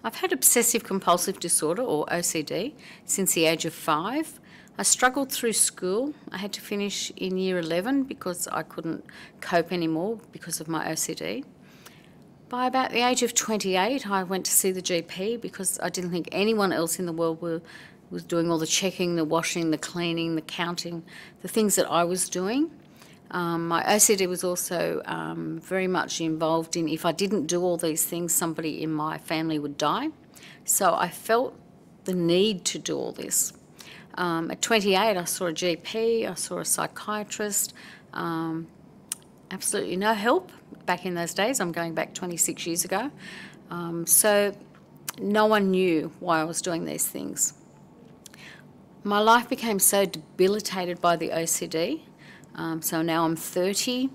I've had Obsessive Compulsive Disorder, or OCD, since the age of 5. I struggled through school. I had to finish in year 11 because I couldn't cope anymore because of my OCD. By about the age of 28, I went to see the GP because I didn't think anyone else in the world was doing all the checking, the washing, the cleaning, the counting, the things that I was doing. My OCD was also very much involved in, if I didn't do all these things, somebody in my family would die. So I felt the need to do all this. At 28, I saw a GP, I saw a psychiatrist, absolutely no help back in those days. I'm going back 26 years ago. So no one knew why I was doing these things. My life became so debilitated by the OCD. So now I'm 30.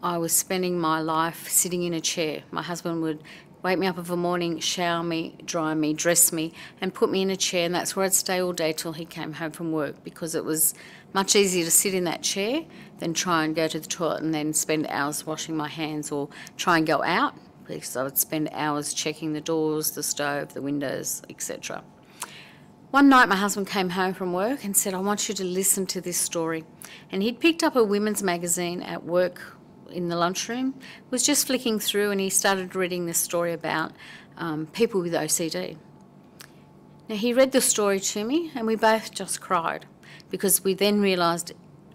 I was spending my life sitting in a chair. My husband would wake me up of a morning, shower me, dry me, dress me, and put me in a chair, and that's where I'd stay all day till he came home from work, because it was much easier to sit in that chair than try and go to the toilet and then spend hours washing my hands, or try and go out, because I would spend hours checking the doors, the stove, the windows, etc. One night my husband came home from work and said, "I want you to listen to this story." And he'd picked up a women's magazine at work in the lunchroom, was just flicking through, and he started reading this story about people with OCD. Now, he read the story to me and we both just cried, because we then realised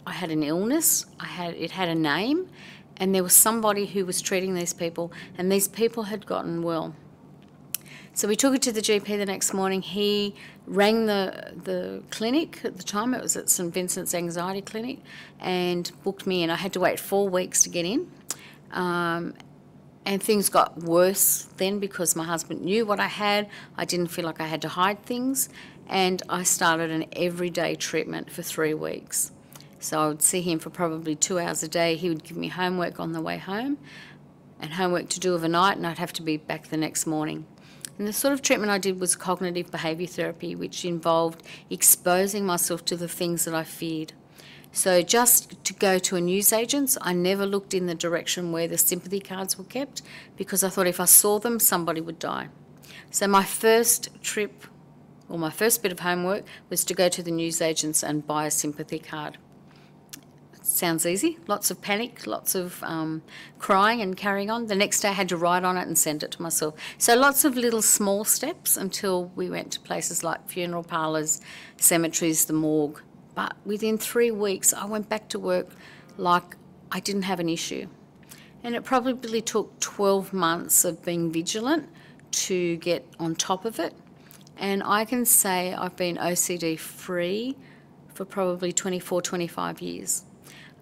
I had an illness, it had a name, and there was somebody who was treating these people, and these people had gotten well. So we took it to the GP the next morning. He rang the clinic at the time, it was at St Vincent's Anxiety Clinic, and booked me in. I had to wait 4 weeks to get in. And things got worse then because my husband knew what I had. I didn't feel like I had to hide things. And I started an everyday treatment for 3 weeks. So I would see him for probably 2 hours a day. He would give me homework on the way home and homework to do overnight, and I'd have to be back the next morning. And the sort of treatment I did was cognitive behaviour therapy, which involved exposing myself to the things that I feared. So just to go to a newsagent's, I never looked in the direction where the sympathy cards were kept, because I thought if I saw them, somebody would die. So my first trip, or my first bit of homework, was to go to the newsagent's and buy a sympathy card. Sounds easy. Lots of panic, lots of crying and carrying on. The next day I had to write on it and send it to myself. So lots of little small steps until we went to places like funeral parlours, cemeteries, the morgue. But within 3 weeks I went back to work like I didn't have an issue. And it probably took 12 months of being vigilant to get on top of it. And I can say I've been OCD free for probably 24, 25 years.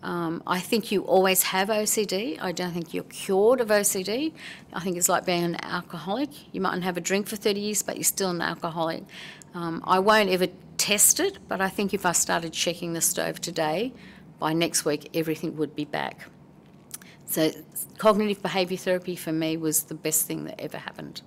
I think you always have OCD. I don't think you're cured of OCD. I think it's like being an alcoholic. You mightn't have a drink for 30 years, but you're still an alcoholic. I won't ever test it, but I think if I started checking the stove today, by next week everything would be back. So cognitive behaviour therapy for me was the best thing that ever happened.